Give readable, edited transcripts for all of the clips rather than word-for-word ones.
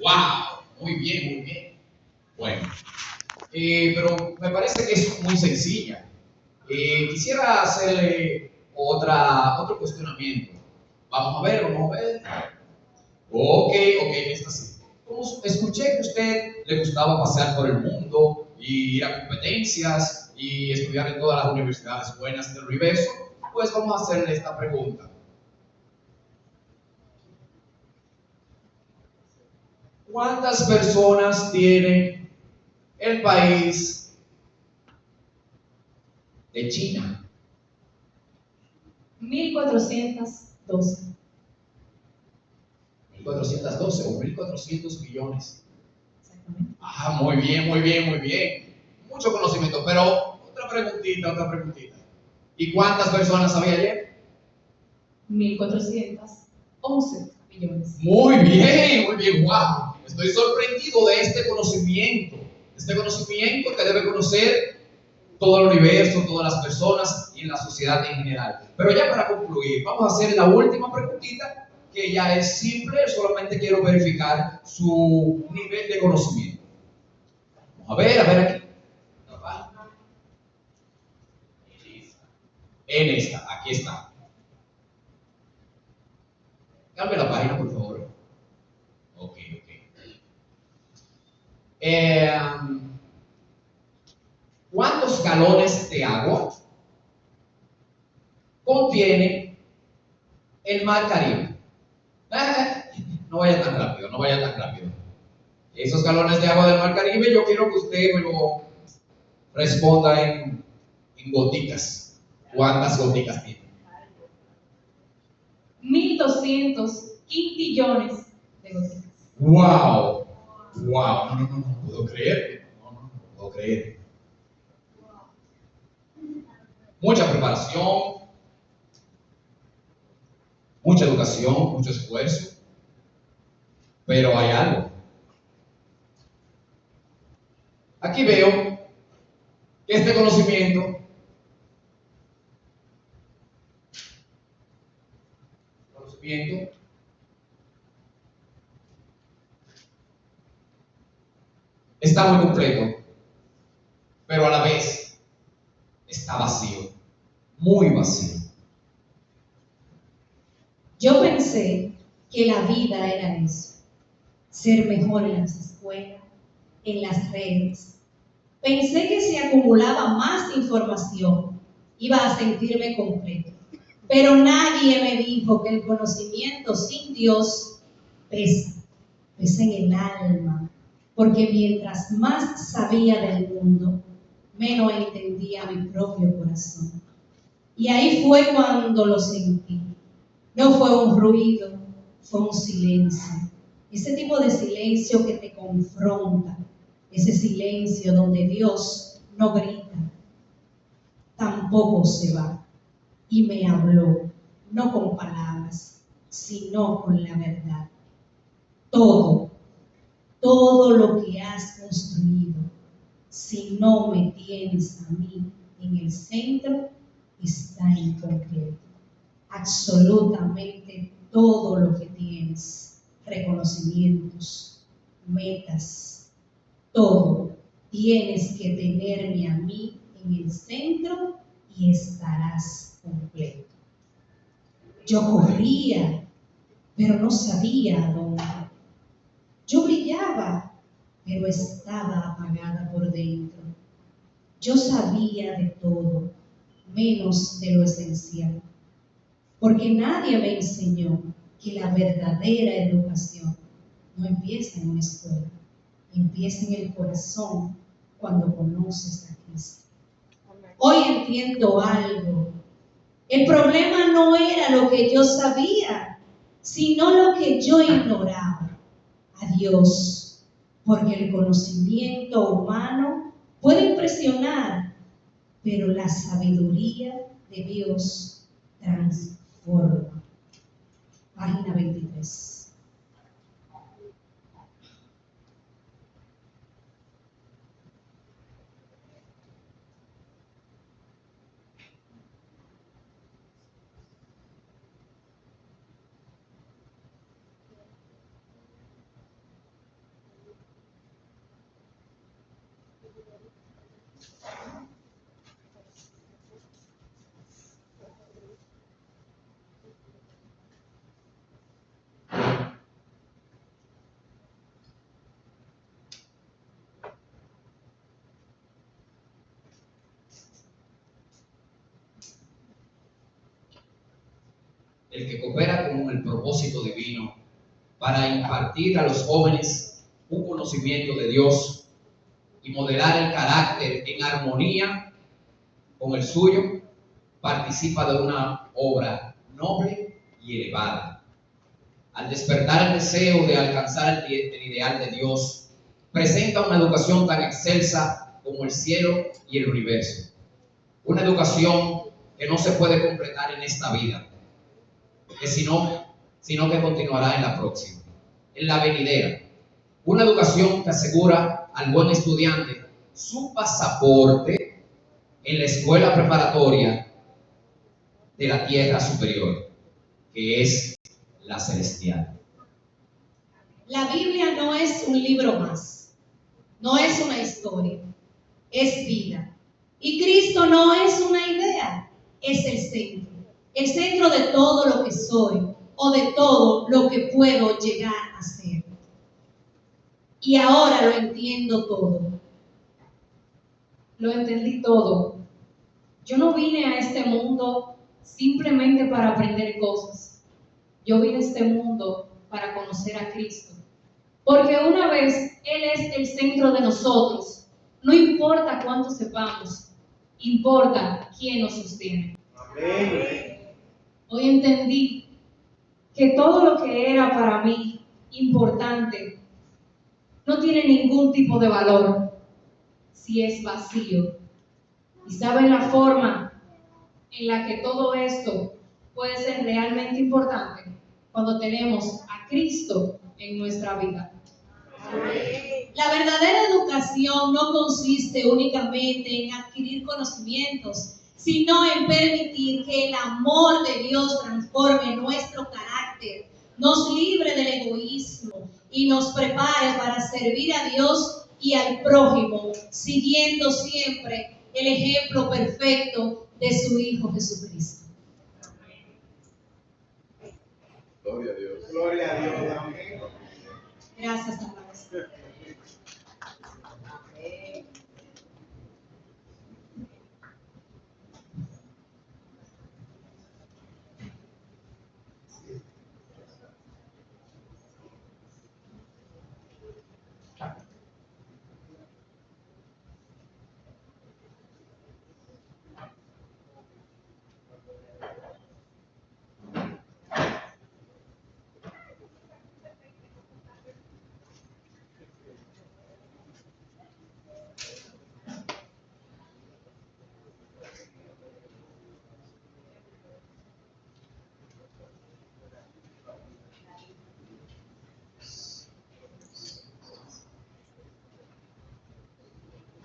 ¡Wow! Muy bien, muy bien. Bueno, pero me parece que es muy sencilla. Quisiera hacerle otro cuestionamiento. Vamos a ver. Ok, ok, esta sí. Escuché que a usted le gustaba pasear por el mundo y ir a competencias y estudiar en todas las universidades buenas del universo. Pues vamos a hacerle esta pregunta. ¿Cuántas personas tiene el país de China? 1412. 1412 o 1400 millones. Exactamente. Ah, muy bien, muy bien, muy bien. Mucho conocimiento, pero otra preguntita. ¿Y cuántas personas había ayer? 1411 millones. Muy bien, wow. Estoy sorprendido de este conocimiento que debe conocer todo el universo, todas las personas y en la sociedad en general. Pero ya para concluir, vamos a hacer la última preguntita, que ya es simple, solamente quiero verificar su nivel de conocimiento. Vamos a ver aquí. En esta, aquí está. Cambia la página, por favor. Ok, ok. Eh, ¿Cuántos galones de agua contiene el mar Caribe? No vaya tan rápido, no vaya tan rápido. Esos galones de agua del mar Caribe, yo quiero que usted me lo responda en goticas. ¿Cuántas goticas tiene? 1200 quintillones de gotas. ¡Wow! ¡Wow! No puedo creer. No puedo creer. Mucha preparación, mucha educación, mucho esfuerzo, pero hay algo. Aquí veo que este conocimiento está muy completo, pero a la vez está vacío, muy vacío. Yo pensé que la vida era eso, ser mejor en las escuelas, en las redes. Pensé que si acumulaba más información, iba a sentirme completo. Pero nadie me dijo que el conocimiento sin Dios pesa en el alma, porque mientras más sabía del mundo, menos entendía mi propio corazón. Y ahí fue cuando lo sentí. No fue un ruido, fue un silencio. Ese tipo de silencio que te confronta, ese silencio donde Dios no grita, tampoco se va. Y me habló, no con palabras, sino con la verdad. Todo, todo lo que has construido, si no me tienes a mí en el centro, está incompleto. Absolutamente todo lo que tienes, reconocimientos, metas, todo, tienes que tenerme a mí en el centro y estarás completo. Yo corría, pero no sabía a dónde. Yo brillaba, pero estaba apagada por dentro. Yo sabía de todo, menos de lo esencial, porque nadie me enseñó que la verdadera educación no empieza en una escuela, empieza en el corazón cuando conoces a Cristo. Hoy entiendo algo. El problema no era lo que yo sabía, sino lo que yo ignoraba. A Dios, porque el conocimiento humano puede impresionar, pero la sabiduría de Dios transforma. Página 23. el que coopera con el propósito divino para impartir a los jóvenes un conocimiento de Dios y modelar el carácter en armonía con el suyo, participa de una obra noble y elevada. Al despertar el deseo de alcanzar el ideal de Dios, presenta una educación tan excelsa como el cielo y el universo. Una educación que no se puede completar en esta vida, sino que continuará en la próxima, en la venidera. Una educación que asegura al buen estudiante su pasaporte en la escuela preparatoria de la tierra superior, que es la celestial. La Biblia no es un libro más, no es una historia, es vida. Y Cristo no es una idea, es el centro de todo lo que soy o de todo lo que puedo llegar a ser. Y ahora lo entiendo todo. Lo entendí todo. Yo no vine a este mundo simplemente para aprender cosas. Yo vine a este mundo para conocer a Cristo. Porque una vez Él es el centro de nosotros, no importa cuánto sepamos, importa quién nos sostiene. Amén. Hoy entendí que todo lo que era para mí importante no tiene ningún tipo de valor si es vacío. ¿Y saben la forma en la que todo esto puede ser realmente importante? Cuando tenemos a Cristo en nuestra vida. La verdadera educación no consiste únicamente en adquirir conocimientos, sino en permitir que el amor de Dios transforme nuestro carácter, nos libre del egoísmo y nos prepare para servir a Dios y al prójimo, siguiendo siempre el ejemplo perfecto de su Hijo Jesucristo. Gloria a Dios. Gloria a Dios. Amén. Gracias, amados.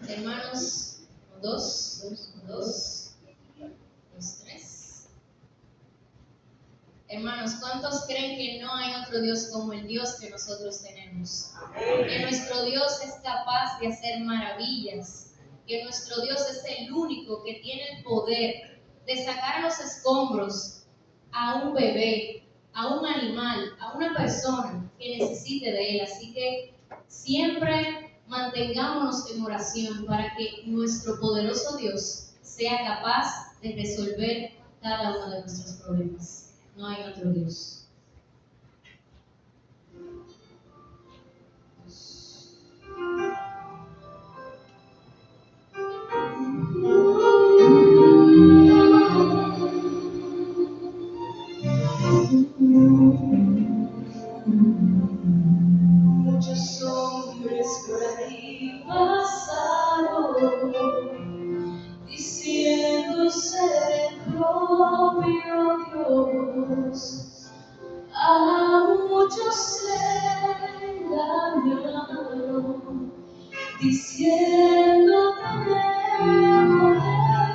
Hermanos, 2, 3. Hermanos, ¿cuántos creen que no hay otro Dios como el Dios que nosotros tenemos? Que nuestro Dios es capaz de hacer maravillas, que nuestro Dios es el único que tiene el poder de sacar a los escombros a un bebé, a un animal, a una persona que necesite de Él. Así que siempre mantengámonos en oración para que nuestro poderoso Dios sea capaz de resolver cada uno de nuestros problemas. No hay otro Dios. Muchos hombres por ahí pasaron, diciendo ser el propio Dios. A muchos se engañaron, diciendo tener poder.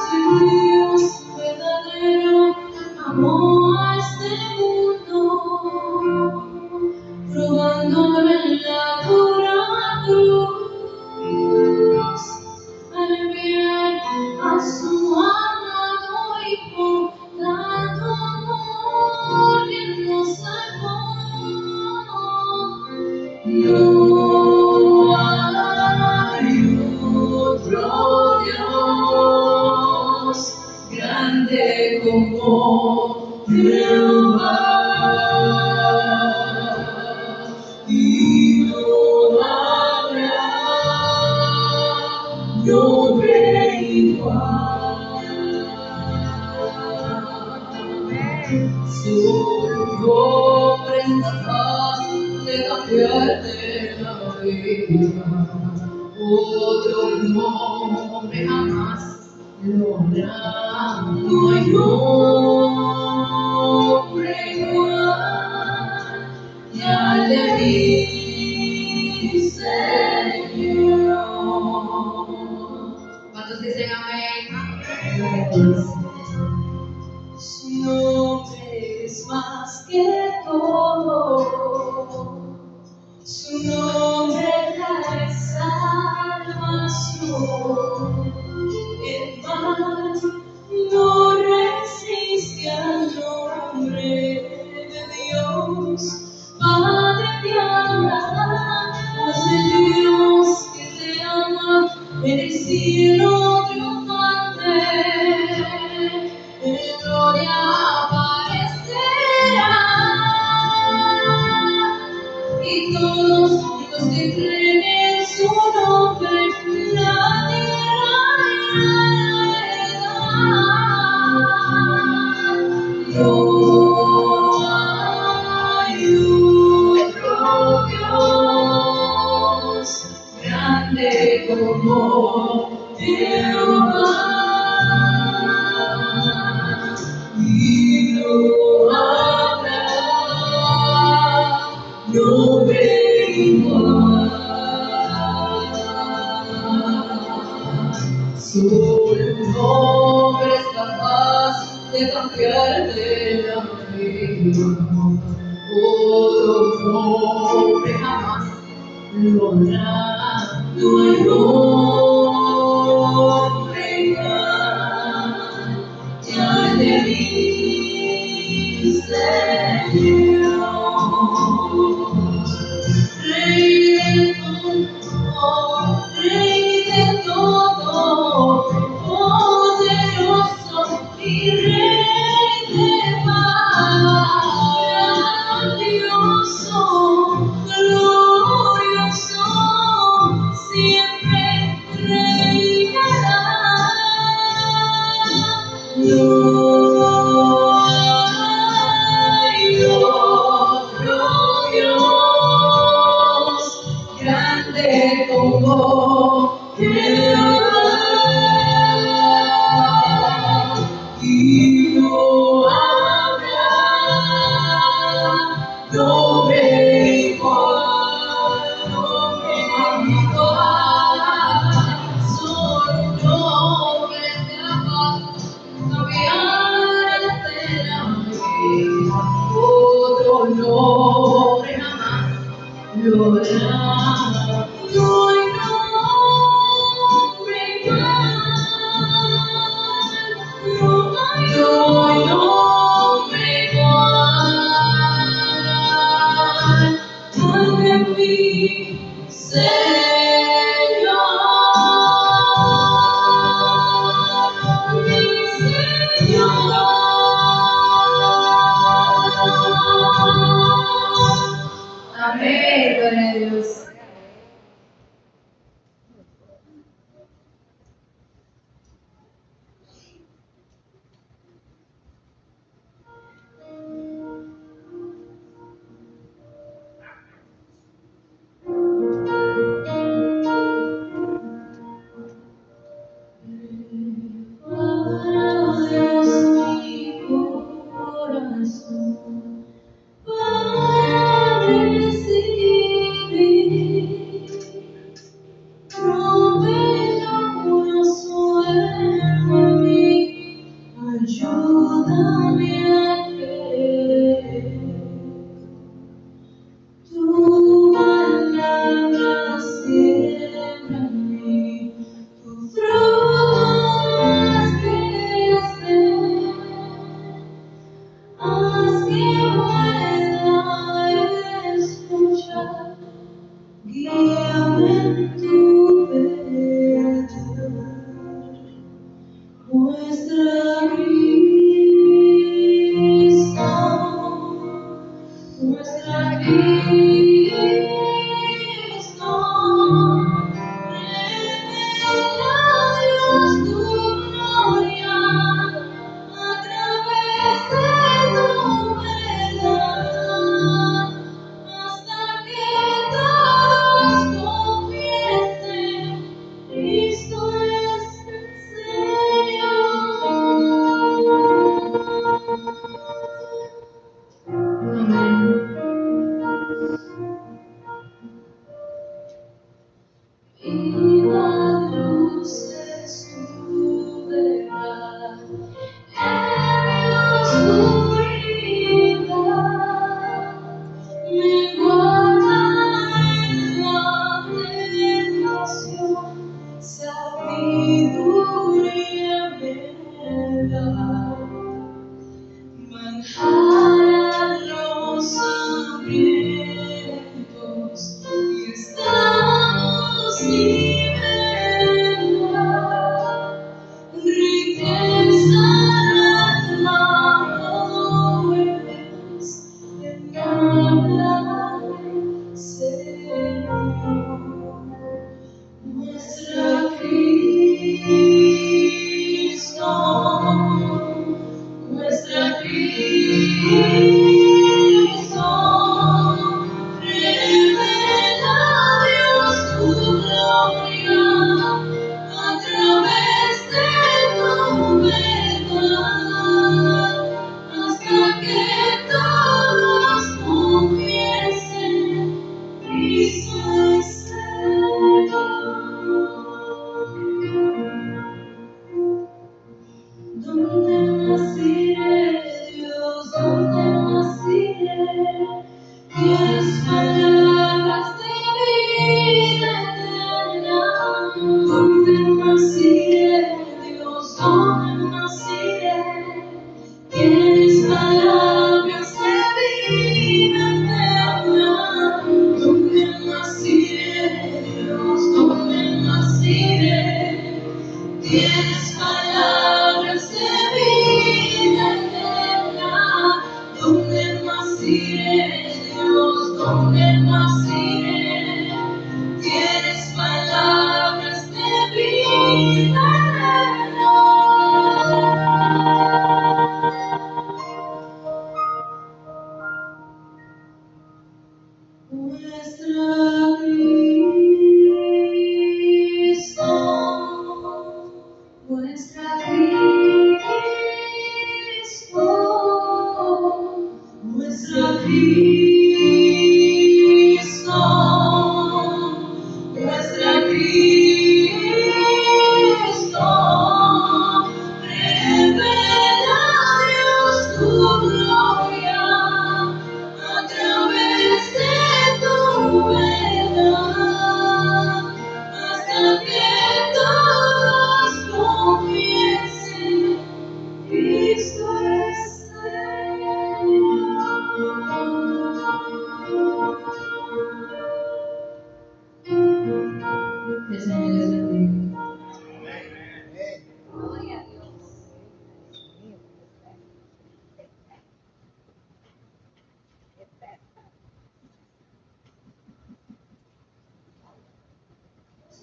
Si Dios verdadero amó a este mundo, probándolo en la dura cruz, al enviar a su amado Hijo, tanto amor que nos salvó. No hay otro Dios grande como Dios. y no habrá nombre igual. Su nombre es capaz de cambiarte la vida. Otro nombre jamás lo hará. No hay nombre igual que al de mi Señor. ¿Cuántos dicen amén? Su nombre es más que todo. Su nombre trae salvación. El mal no resiste al nombre de Dios. Padre te ama, es el Dios que te ama, en el cielo triunfante, en gloria aparecerá. Y todos los que creen en su nombre, la tierra heredará. No hay otro Dios grande como Jehová. Y no habrá nombre igual. Su nombre es capaz de cambiarte la vida. Otro nombre jamás lo hará. No hay nombre igual que al de mi Señor. Rey de todo, poderoso y Rey de paz, grandioso, glorioso, siempre reinará. No hay otro Dios grande como Jehová. Y no habrá nombre igual, solo un nombre es capaz de cambiarte la vida. Otro nombre jamás lo hará. No hay nombre igual. No hay nombre igual. Padre mi Señor, mi Señor. Amén, gloria a Dios. Para Dios mi corazón, para recibir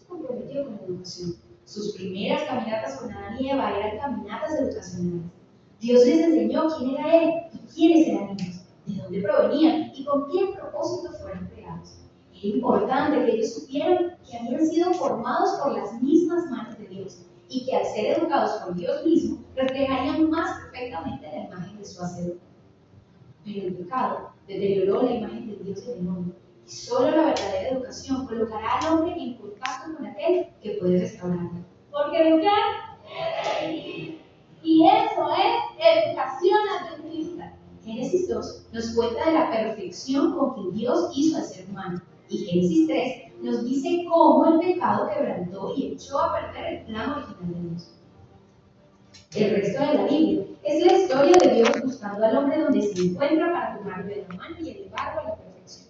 Comprometido con la educación. Sus primeras caminatas con Adán y Eva eran caminatas educacionales. Dios les enseñó quién era Él y quiénes eran ellos, de dónde provenían y con qué propósito fueron creados. Era importante que ellos supieran que habían sido formados por las mismas manos de Dios y que al ser educados por Dios mismo reflejarían más perfectamente la imagen de su Hacedor. Pero el pecado deterioró la imagen del Dios del hombre. Y solo la verdadera educación colocará al hombre en contacto con aquel que puede restaurarlo. Porque educar es vivir. Y eso es educación adventista. Génesis 2 nos cuenta de la perfección con que Dios hizo al ser humano. Y Génesis 3 nos dice cómo el pecado quebrantó y echó a perder el plan original de Dios. El resto de la Biblia es la historia de Dios buscando al hombre donde se encuentra para tomarlo de la mano y elevarlo a la perfección.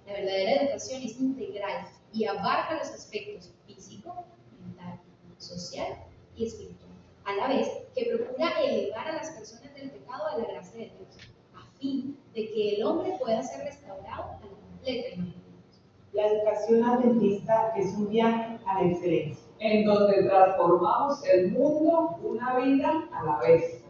La verdadera educación es integral y abarca los aspectos físico, mental, social y espiritual, a la vez que procura elevar a las personas del pecado a la gracia de Dios, a fin de que el hombre pueda ser restaurado a la completa imagen de Dios. La educación adventista es un viaje a la excelencia, en donde transformamos el mundo una vida a la vez.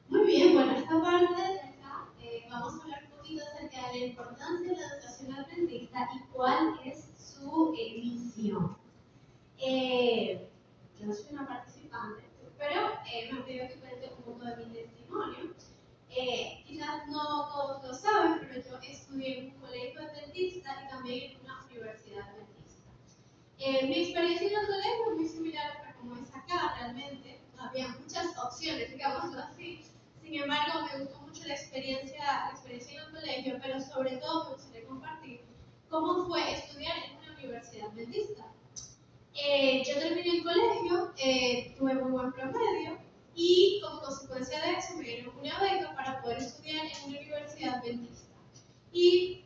Muy bien, bueno, esta parte de acá vamos a hablar un poquito acerca de la importancia de la educación adventista y cuál es su misión. Yo no soy una participante, pero me han pedido que cuente un poco de mi testimonio. Quizás no todos lo saben, pero yo estudié en un colegio adventista y también en una universidad adventista. Mi experiencia en el colegio es muy similar a como es acá, realmente. Había muchas opciones, digámoslo así. Sin embargo, me gustó mucho la experiencia en el colegio, pero sobre todo me gustaría compartir cómo fue estudiar en una universidad adventista. Yo terminé el colegio, tuve muy buen promedio y como consecuencia de eso me dieron una beca para poder estudiar en una universidad adventista. Y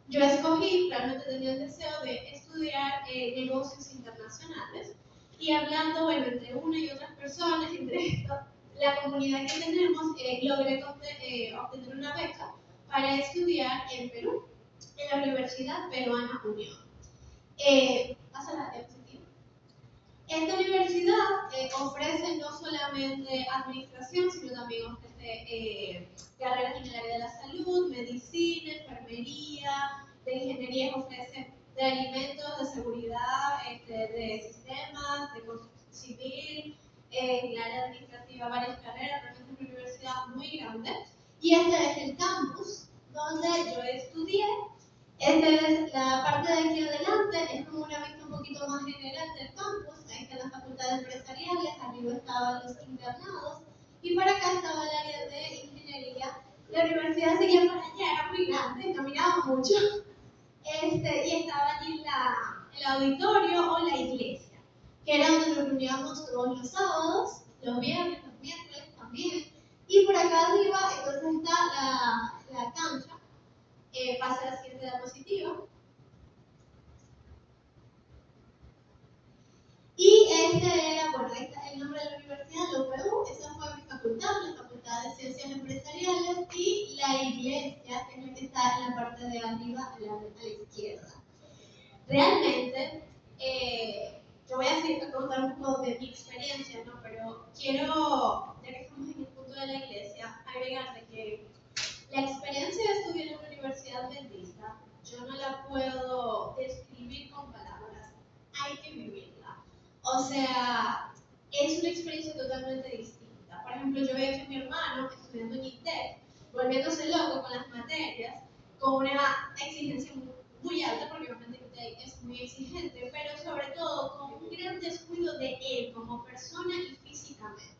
yo escogí, realmente tenía el deseo de estudiar negocios internacionales y hablando, bueno, entre una y otras personas, entre esto, la comunidad que tenemos, logré obtener una beca para estudiar en Perú, en la Universidad Peruana Unión. Pasa la diapositiva. Esta universidad ofrece no solamente administración, sino también ofrece carreras en el área de la salud, medicina, enfermería, de ingeniería ofrece de alimentos, de seguridad, de sistemas, de construcción civil, en el área administrativa varias carreras, realmente es una universidad muy grande. Y este es el campus donde yo estudié. Esta es la parte de aquí adelante, es como una vista un poquito más general del campus. Ahí está la facultad de empresariales, arriba estaban los internados y para acá estaba el área de ingeniería. La universidad seguía para allá, era muy grande, caminaba mucho. Y estaba allí el auditorio o la iglesia, que era donde nos reuníamos todos los sábados, los viernes, los miércoles también. Y por acá arriba, entonces está la cancha. Pasa a la siguiente diapositiva. Y este era, bueno, este es el nombre de la universidad, la UPU, esa fue mi facultad, la Facultad de Ciencias Empresariales, y la iglesia, que es la que está en la parte de arriba, a la izquierda. Realmente, yo voy a contar un poco de mi experiencia, ¿no? Pero quiero, ya que estamos en el punto de la iglesia, agregar de que la experiencia de estudiar en una universidad adventista, yo no la puedo describir con palabras, hay que vivirla. O sea, es una experiencia totalmente distinta. Por ejemplo, yo veo que mi hermano estudiando en ITEC, volviéndose loco con las materias, con una exigencia muy alta, porque obviamente ITEC es muy exigente, pero sobre todo con un gran descuido de él como persona y físicamente.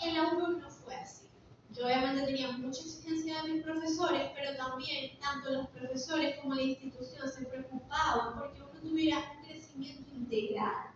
En la UPU no fue así. Yo obviamente tenía mucha exigencia de mis profesores, pero también tanto los profesores como la institución se preocupaban porque uno tuviera un crecimiento integral.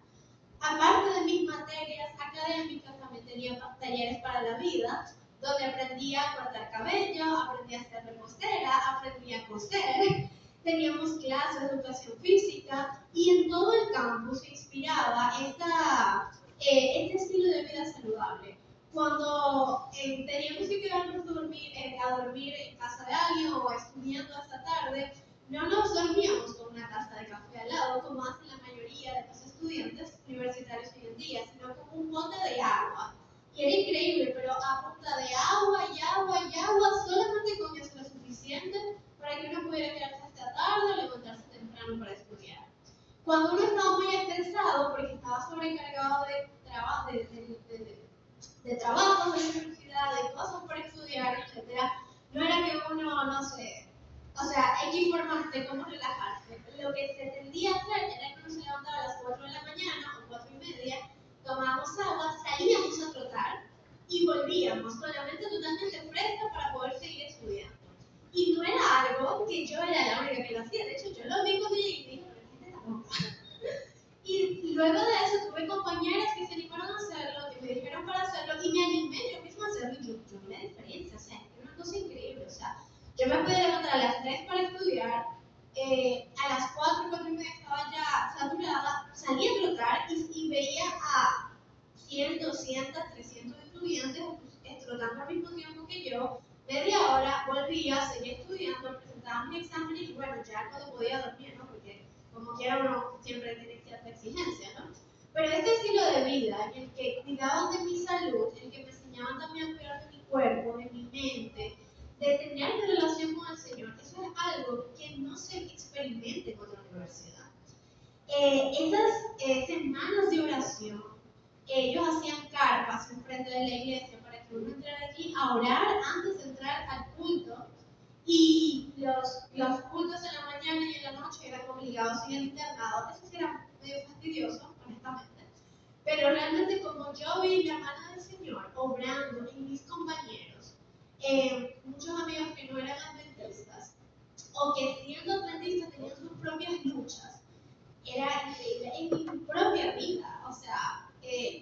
Aparte de mis materias académicas, también tenía talleres para la vida, donde aprendí a cortar cabello, aprendí a ser repostera, aprendí a coser, teníamos clases de educación física y en todo el campus se inspiraba este estilo de vida saludable. Cuando teníamos que quedarnos a dormir en casa de alguien o estudiando hasta tarde, no nos dormíamos con una taza de café al lado, como hacen la mayoría de los estudiantes universitarios hoy en día, sino con un bote de agua. Y era increíble, pero a punta de agua y agua y agua, solamente con eso era suficiente para que uno pudiera quedarse hasta tarde o levantarse temprano para estudiar. Cuando uno estaba muy estresado porque estaba sobrecargado de trabajos de la universidad, de cosas por estudiar, etc., no era que uno, no sé, o sea, hay que informarse de cómo relajarse. Lo que se tendía a hacer era que uno se levantaba a las 4 de la mañana o 4:30, tomábamos agua, salíamos a trotar y volvíamos con la mente totalmente fresca para poder seguir estudiando. Y no era algo que yo era la única que lo hacía, de hecho yo lo vi con ella y dije, pero ¿qué está loca? Y luego de eso tuve compañeras que se animaron a hacerlo, que me dijeron para hacerlo y me animé yo misma a hacerlo y yo vi la diferencia, o sea, es una cosa increíble, o sea, yo me podía levantar a las 3 para estudiar, a las 4, 4:30 estaba ya saturada, salía a trotar y veía a 100, 200, 300 estudiantes trotando al mismo tiempo que yo, media hora, volvía, seguía estudiando, presentaba mis exámenes y bueno, ya cuando podía dormir, ¿no? Porque como quiera uno siempre tiene cierta exigencia, ¿no? Pero este estilo de vida, en el que cuidaban de mi salud, en el que me enseñaban también a cuidar de mi cuerpo, de mi mente, de tener una relación con el Señor, eso es algo que no se experimenta en otra universidad. Esas semanas de oración, ellos hacían carpas enfrente de la iglesia para que uno entrara allí a orar antes de entrar al culto. Y los cultos en la mañana y en la noche eran obligados en el internado. Eso sí era medio fastidioso, honestamente. Pero realmente como yo vi la mano del Señor obrando en mis compañeros, muchos amigos que no eran adventistas, o que siendo adventistas tenían sus propias luchas, era increíble en mi propia vida. O sea,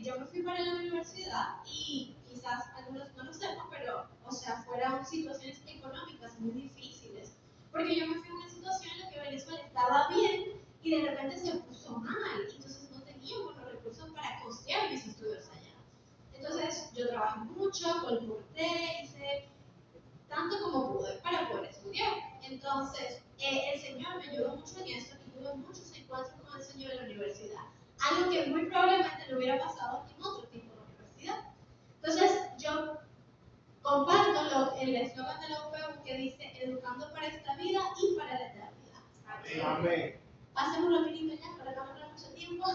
yo me fui para la universidad y quizás algunos no lo sepan, pero, o sea, fueron situaciones económicas muy difíciles. Porque yo me fui a una situación en la que Venezuela estaba bien y de repente se puso mal. Entonces no teníamos los recursos para costear mis estudios allá. Entonces yo trabajé mucho, colporté, hice tanto como pude para poder estudiar. Entonces, el Señor me ayudó mucho en eso y tuve muchos encuentros con el Señor en la universidad. Algo que muy probablemente no hubiera pasado en otro tipo de universidad. Entonces, yo comparto el eslogan de la UPU que dice educando para esta vida y para la eternidad. Amén. Pasemos rapidito ya para no perder mucho tiempo.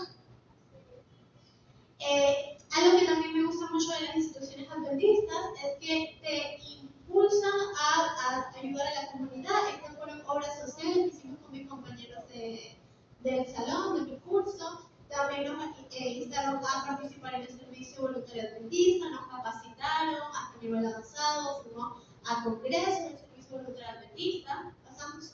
Algo que también me gusta mucho de las instituciones adventistas es que te impulsan a ayudar a la comunidad. Estas fueron obras sociales que hicimos con mis compañeros del salón, de mi curso. También nos instaron a participar en el servicio voluntario adventista, nos capacitaron hasta nivel avanzado, fuimos a congresos del servicio voluntario adventista. Pasamos.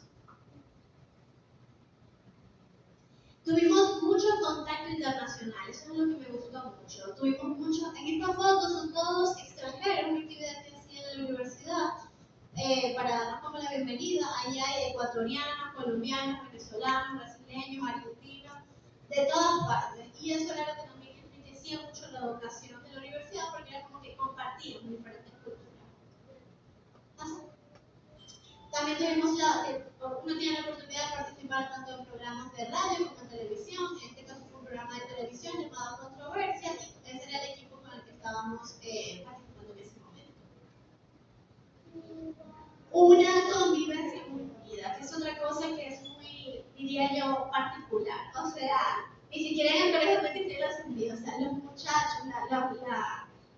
Tuvimos mucho contacto internacional, eso es lo que me gustó mucho. Tuvimos mucho, en estas fotos son todos extranjeros, una actividad que hacían en la universidad para darnos como la bienvenida. Ahí hay ecuatorianos, colombianos, venezolanos, brasileños, argentinos, de todas partes. Y eso era lo que también enriquecía mucho la educación de la universidad porque era como que compartíamos diferentes culturas. También tuvimos uno tiene la oportunidad de participar tanto en programas de radio como en televisión. En este caso fue un programa de televisión llamado Controversia y ese era el equipo con el que estábamos participando en ese momento. Una convivencia muy unida, que es otra cosa que es muy, diría yo, particular. O sea, ni siquiera en el colegio adventista lo sentí. O sea, los muchachos,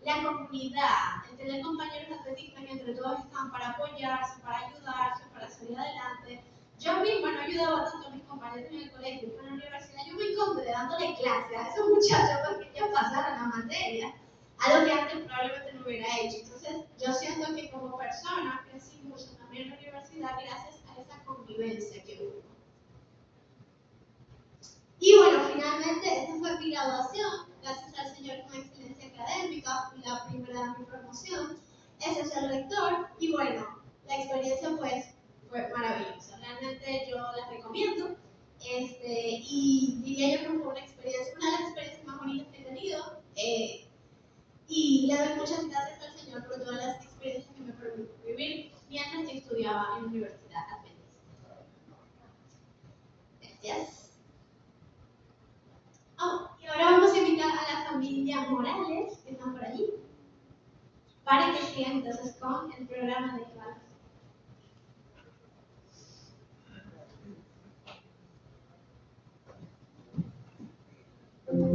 la comunidad, el tener compañeros adventistas que entre todos están para apoyarse, para ayudarse, para salir adelante. Yo misma no ayudaba tanto a mis compañeros en el colegio, pero en la universidad yo me encontré dándole clases a esos muchachos para que ellos pasaran la materia, algo que antes probablemente no hubiera hecho. Entonces, yo siento que como persona crecí mucho también en la universidad gracias a esa convivencia que hubo. Y bueno, finalmente, esta fue mi graduación, gracias al Señor con excelencia académica, fui la primera de mi promoción, ese es el rector, y bueno, la experiencia pues fue maravillosa, realmente yo la recomiendo, y diría yo que fue una de las experiencias más bonitas que he tenido, y le doy muchas gracias al Señor por todas las experiencias que me permitió vivir mientras que estudiaba en la Universidad Adventista. Gracias. Y ahora vamos a invitar a la familia Morales, que están por allí, para que sigan entonces con el programa de evaluación.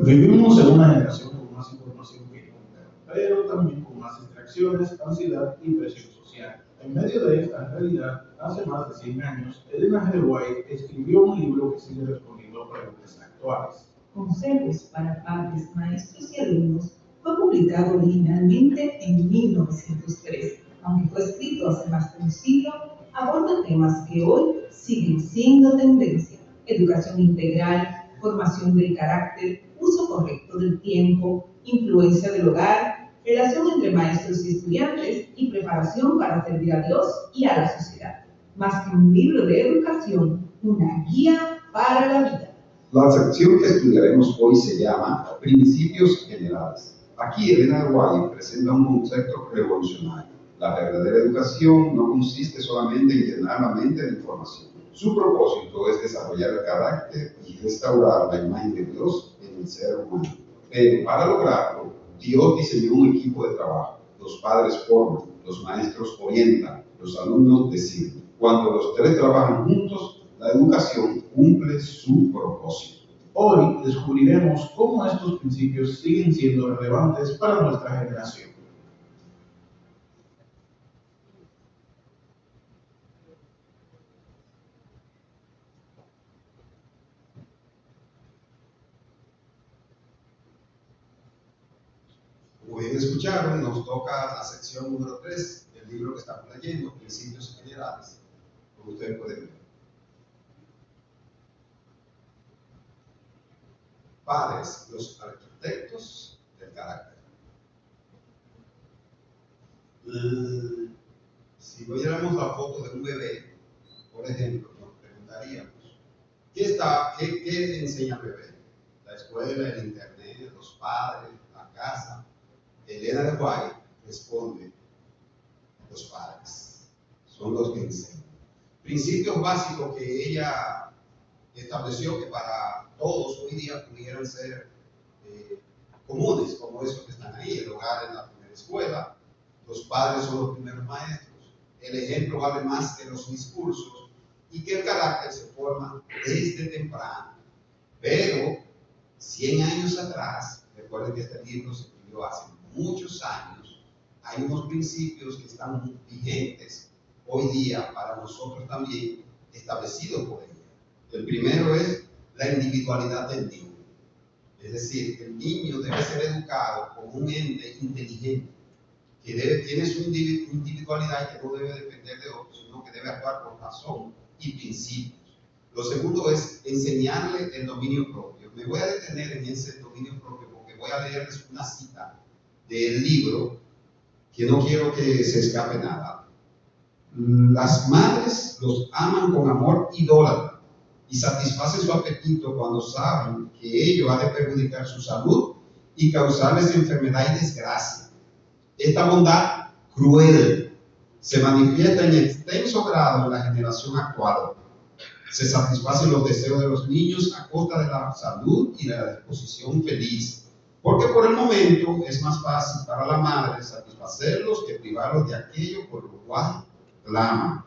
Vivimos en una generación con más información que nunca, pero también con más distracciones, ansiedad y presión social. En medio de esta realidad, hace más de 100 años, Elena G. White escribió un libro que sigue respondiendo a preguntas actuales. Consejos para padres, maestros y alumnos fue publicado originalmente en 1903. Aunque fue escrito hace más de un siglo, aborda temas que hoy siguen siendo tendencia: educación integral, formación del carácter, uso correcto del tiempo, influencia del hogar, relación entre maestros y estudiantes y preparación para servir a Dios y a la sociedad. Más que un libro de educación, una guía para la vida. La sección que estudiaremos hoy se llama Principios Generales. Aquí Elena White presenta un concepto revolucionario. La verdadera educación no consiste solamente en llenar la mente de información. Su propósito es desarrollar el carácter y restaurar la imagen de Dios en el ser humano. Pero para lograrlo, Dios diseñó un equipo de trabajo. Los padres forman, los maestros orientan, los alumnos deciden. Cuando los tres trabajan juntos, la educación cumple su propósito. Hoy descubriremos cómo estos principios siguen siendo relevantes para nuestra generación. Como bien escucharon, nos toca la sección número 3 del libro que estamos leyendo, Principios Generales, como ustedes pueden ver. Padres, los arquitectos del carácter. Si viéramos la foto de un bebé, por ejemplo, nos preguntaríamos, ¿qué enseña el bebé? La escuela, el internet, los padres, la casa. Elena de White responde, los padres son los que enseñan. Principios básicos que ella estableció que para todos hoy día pudieran ser comunes, como esos que están ahí: el hogar es la primera escuela, los padres son los primeros maestros, el ejemplo vale más que los discursos, y que el carácter se forma desde temprano. Pero 100 años atrás, le recuerden que este libro se escribió hace muchos años, hay unos principios que están muy vigentes hoy día para nosotros también, establecidos por ella. El primero es la individualidad del niño. Es decir, el niño debe ser educado como un ente inteligente, que tiene su individualidad y que no debe depender de otros, sino que debe actuar por razón y principios. Lo segundo es enseñarle el dominio propio. Me voy a detener en ese dominio propio porque voy a leerles una cita del libro que no quiero que se escape nada. Las madres los aman con amor idólatra y satisfacen su apetito cuando saben que ello ha de perjudicar su salud y causarles enfermedad y desgracia. Esta bondad cruel se manifiesta en extenso grado en la generación actual. Se satisfacen los deseos de los niños a costa de la salud y de la disposición feliz, porque por el momento es más fácil para la madre satisfacerlos que privarlos de aquello por lo cual claman.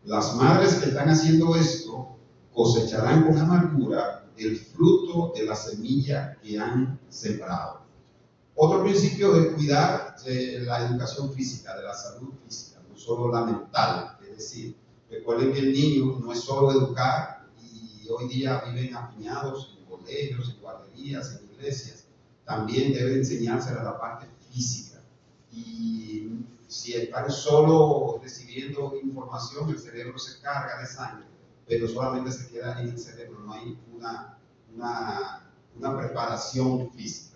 Las madres que están haciendo esto cosecharán con amargura el fruto de la semilla que han sembrado. Otro principio es cuidar de la educación física, de la salud física, no solo la mental. Es decir, recuerden que el niño no es solo educar, y hoy día viven apiñados en colegios, en guarderías, en iglesias. También debe enseñarse la parte física. Y si están solo recibiendo información, el cerebro se carga de sangre, pero solamente se queda en el cerebro, no hay una preparación física.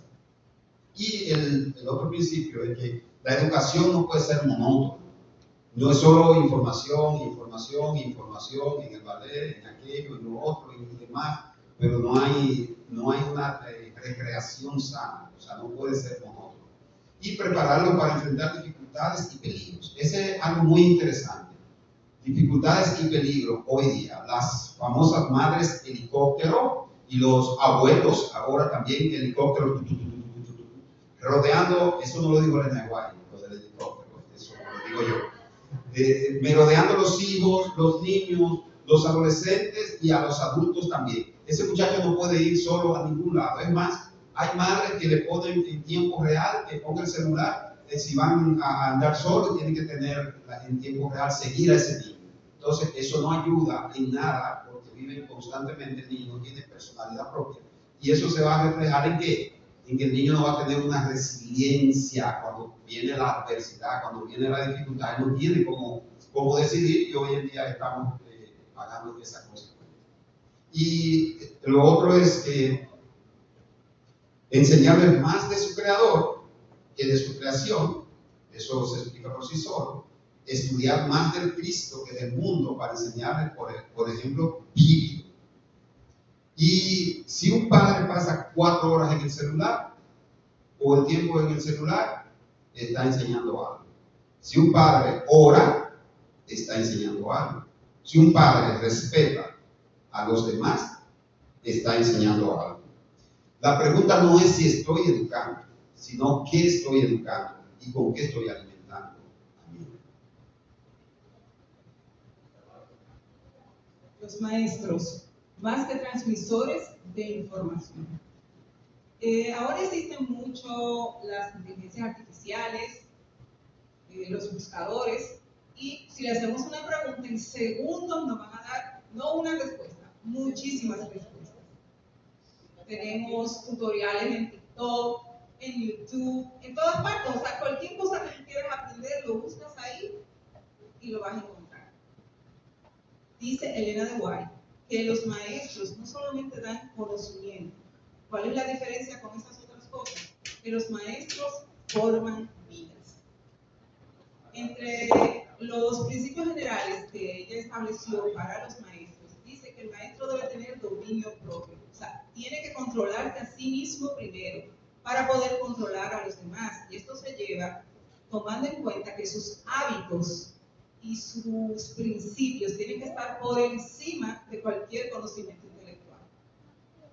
Y el otro principio es que la educación no puede ser monótona. No es solo información en el ballet, en aquello, en lo otro, y demás, pero no hay una recreación sana, o sea, no puede ser monótono. Y prepararlo para enfrentar dificultades y peligros. Ese es algo muy interesante. Dificultades y peligros hoy día. Las famosas madres helicóptero y los abuelos ahora también helicóptero, rodeando, eso no lo digo Elena White, lo del helicóptero, eso lo digo yo. Merodeando los hijos, los niños, los adolescentes y a los adultos también. Ese muchacho no puede ir solo a ningún lado. Es más, hay madres que le ponen en tiempo real, que pongan el celular, si van a andar solos, tienen que tener en tiempo real, seguir a ese niño. Entonces, eso no ayuda en nada, porque viven constantemente, el niño no tiene personalidad propia. Y eso se va a reflejar en ¿qué? En que el niño no va a tener una resiliencia cuando viene la adversidad, cuando viene la dificultad, él no tiene cómo decidir, y hoy en día estamos pagando esa consecuencia. Y lo otro es enseñarles más de su creador que de su creación, eso se explica por sí solo. Estudiar más del Cristo que del mundo para enseñarles, por ejemplo, Biblia. Y si un padre pasa 4 horas en el celular o el tiempo en el celular, está enseñando algo. Si un padre ora, está enseñando algo. Si un padre respeta a los demás, está enseñando algo. La pregunta no es si estoy educando, sino qué estoy educando y con qué estoy alimentando a mí. Los maestros, más que transmisores de información. Ahora existen mucho las inteligencias artificiales, los buscadores, y si le hacemos una pregunta, en segundos nos van a dar, no una respuesta, muchísimas respuestas. Tenemos tutoriales en TikTok, en YouTube, en todas partes, o sea, cualquier cosa que quieras aprender, lo buscas ahí y lo vas a encontrar. Dice Elena de White que los maestros no solamente dan conocimiento. ¿Cuál es la diferencia con estas otras cosas? Que los maestros forman vidas. Entre los principios generales que ella estableció para los maestros, dice que el maestro debe tener dominio propio. O sea, tiene que controlarse a sí mismo primero para poder controlar a los demás. Y esto se lleva tomando en cuenta que sus hábitos y sus principios tienen que estar por encima de cualquier conocimiento intelectual.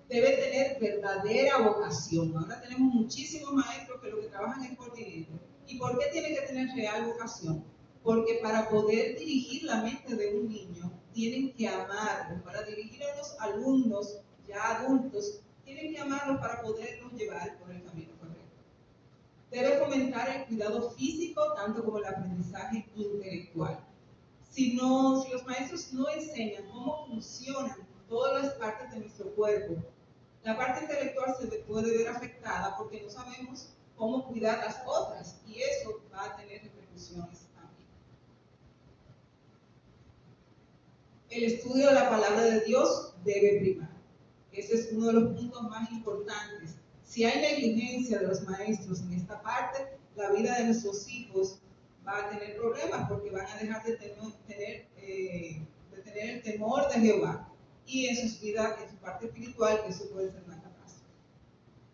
Debe tener verdadera vocación. Ahora tenemos muchísimos maestros que lo que trabajan es por dinero. ¿Y por qué tiene que tener real vocación? Porque para poder dirigir la mente de un niño, tienen que amarlo. Para dirigir a los alumnos ya adultos, tienen que amarlos para poderlos llevar por el camino fomentar el cuidado físico tanto como el aprendizaje intelectual. Si los maestros no enseñan cómo funcionan todas las partes de nuestro cuerpo, la parte intelectual se puede ver afectada porque no sabemos cómo cuidar las otras y eso va a tener repercusiones también. El estudio de la palabra de Dios debe primar. Ese es uno de los puntos más importantes. Si hay negligencia de los maestros en esta parte, la vida de nuestros hijos va a tener problemas porque van a dejar de tener el temor de Jehová. Y en sus vidas, en su parte espiritual, eso puede ser una catástrofe.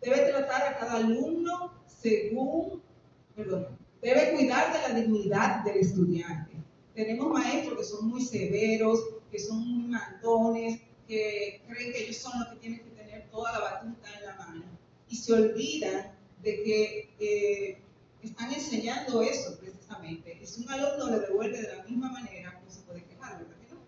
Debe tratar a cada alumno debe cuidar de la dignidad del estudiante. Tenemos maestros que son muy severos, que son muy mandones, que creen que ellos son los que tienen que tener toda la batuta en la mano. Y se olvidan de que están enseñando eso precisamente. Y si un alumno le devuelve de la misma manera, pues se puede quejar, ¿verdad que no?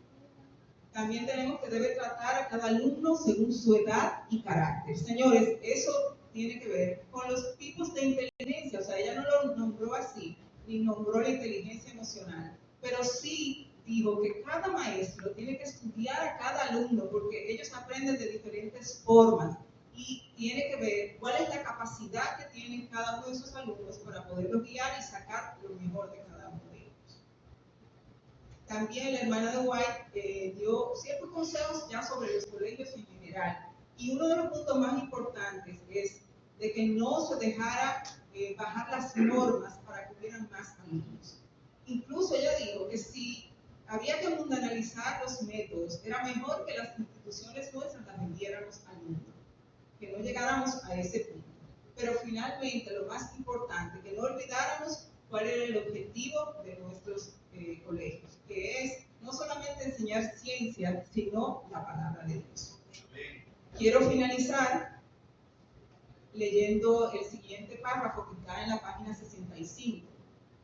También tenemos que debe tratar a cada alumno según su edad y carácter. Señores, eso tiene que ver con los tipos de inteligencia. O sea, ella no lo nombró así, ni nombró la inteligencia emocional. Pero sí digo que cada maestro tiene que estudiar a cada alumno porque ellos aprenden de diferentes formas y tiene que ver cuál es la capacidad que tienen cada uno de esos alumnos para poderlos guiar y sacar lo mejor de cada uno de ellos. También la hermana de White dio ciertos consejos ya sobre los colegios en general y uno de los puntos más importantes es de que no se dejara bajar las normas para que hubieran más alumnos. Incluso ella dijo que si había que mundanalizar los métodos, era mejor que las instituciones nuestras las vendiéramos al mundo, que no llegáramos a ese punto. Pero finalmente, lo más importante, que no olvidáramos cuál era el objetivo de nuestros colegios, que es no solamente enseñar ciencia, sino la palabra de Dios. Quiero finalizar leyendo el siguiente párrafo que está en la página 65.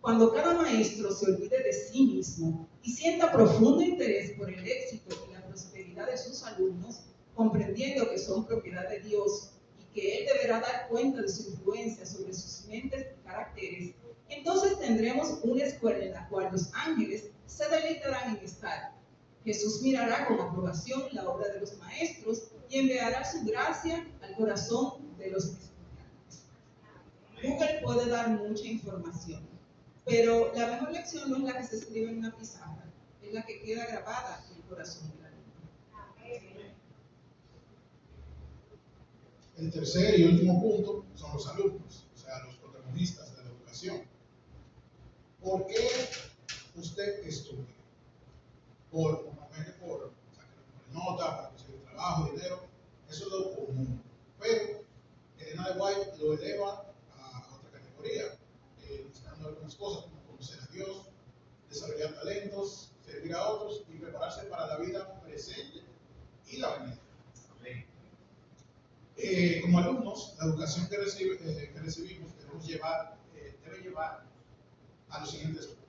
Cuando cada maestro se olvide de sí mismo y sienta profundo interés por el éxito y la prosperidad de sus alumnos, comprendiendo que son propiedad de Dios y que Él deberá dar cuenta de su influencia sobre sus mentes y caracteres, entonces tendremos una escuela en la cual los ángeles se deleitarán en estar. Jesús mirará con aprobación la obra de los maestros y enviará su gracia al corazón de los estudiantes. Google puede dar mucha información, pero la mejor lección no es la que se escribe en una pizarra, es la que queda grabada en el corazón del alumno. El tercer y último punto son los alumnos, o sea, los protagonistas de la educación. ¿Por qué usted estudia? Normalmente por sacar nota, para conseguir trabajo, dinero, eso es lo común. Pero Elena de White lo eleva a otra categoría, buscando algunas cosas como conocer a Dios, desarrollar talentos, servir a otros y prepararse para la vida presente y la venida. Como alumnos, la educación que recibimos debe llevar a los siguientes puntos.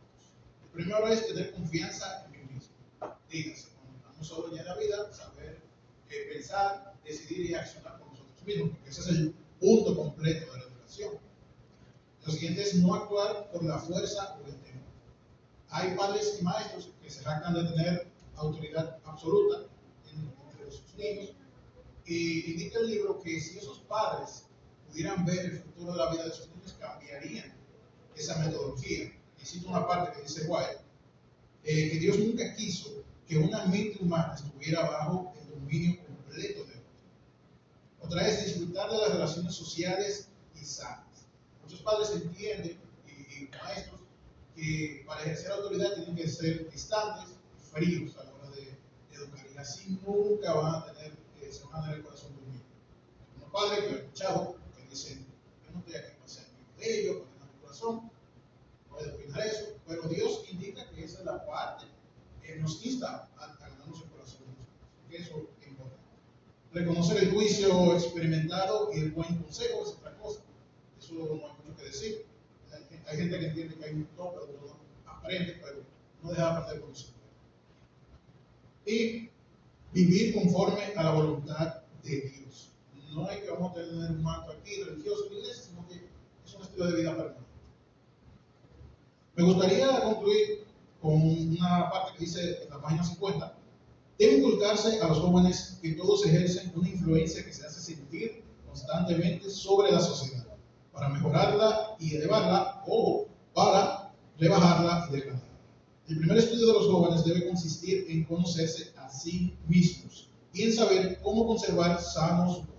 El primero es tener confianza en mí mismo. Dígase, cuando estamos solos ya en la vida, saber pensar, decidir y accionar por nosotros mismos, porque ese es el punto completo de la educación. Lo siguiente es no actuar por la fuerza o el temor. Hay padres y maestros que se jactan de tener autoridad absoluta entre sus niños. Y indica el libro que si esos padres pudieran ver el futuro de la vida de sus niños, cambiarían esa metodología. Y cito una parte que dice White, que Dios nunca quiso que una mente humana estuviera bajo el dominio completo de otro. Otra es disfrutar de las relaciones sociales y sanas. Muchos padres entienden, y maestros, que para ejercer autoridad tienen que ser distantes y fríos a la hora de educar. Y así nunca van a tener se van a dar el corazón dormido. Unos padres que he escuchado que dicen, yo no estoy aquí para ser amigo de ellos, para tener el corazón, puede opinar eso, pero Dios indica que esa es la parte que nos insta a ganarnos el corazón de nosotros, que eso es importante. Reconocer el juicio experimentado y el buen consejo es otra cosa, eso no hay mucho que decir. Hay gente que entiende que hay un tope, pero no aprende, pero no deja de aprender con nosotros. Y vivir conforme a la voluntad de Dios. No hay que vamos a tener un manto aquí religioso en la iglesia, sino que es un estilo proyecto de vida permanente. Me gustaría concluir con una parte que dice en la página 50. Debe inculcarse a los jóvenes que todos ejercen una influencia que se hace sentir constantemente sobre la sociedad, para mejorarla y elevarla o para rebajarla y degradarla. El primer estudio de los jóvenes debe consistir en conocerse a sí mismos y en saber cómo conservar sanos su cuerpo.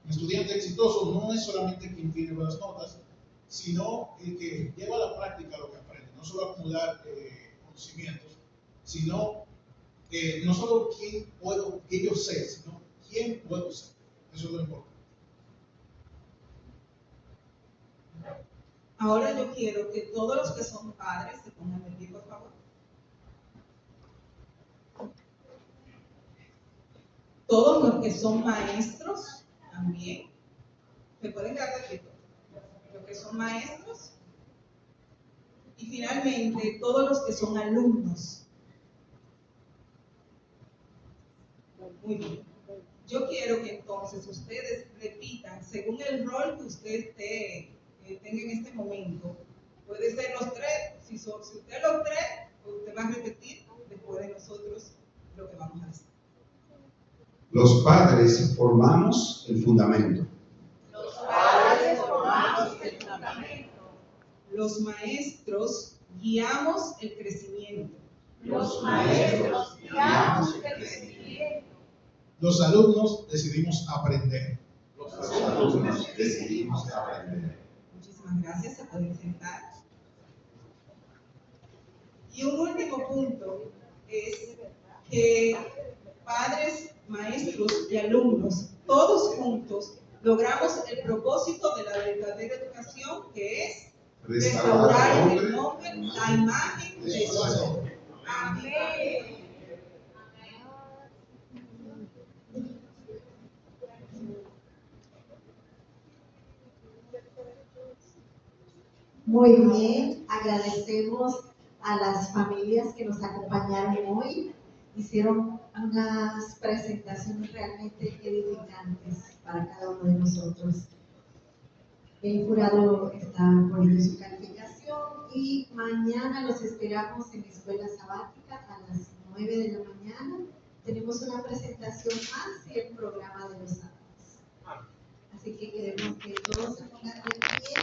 Un estudiante exitoso no es solamente quien tiene buenas notas, sino el que lleva a la práctica lo que aprende, no solo acumular conocimientos, sino no solo qué yo sé, sino quién puedo ser. Eso es lo importante. Ahora yo quiero que todos los que son padres se pongan de pie, por favor. Todos los que son maestros también se pueden quedar de pie. Los que son maestros. Y finalmente, todos los que son alumnos. Muy bien. Yo quiero que entonces ustedes repitan, según el rol que usted tenga en este momento. Puede ser los tres. Si usted los tres, usted va a repetir después de nosotros lo que vamos a hacer. Los padres formamos el fundamento. Los padres formamos el fundamento. Los maestros guiamos el crecimiento. Los maestros guiamos el crecimiento. Los alumnos decidimos aprender. Los alumnos decidimos aprender. Muchísimas gracias, se pueden sentar. Y un último punto es que padres, maestros y alumnos, todos juntos, logramos el propósito de la verdadera educación, que es restaurar el nombre, la imagen de Dios. Amén. Muy bien, agradecemos a las familias que nos acompañaron hoy. Hicieron unas presentaciones realmente edificantes para cada uno de nosotros. El jurado está poniendo su calificación y mañana los esperamos en la escuela sabática a las 9 de la mañana. Tenemos una presentación más y el programa de los sábados. Así que queremos que todos se pongan de pie.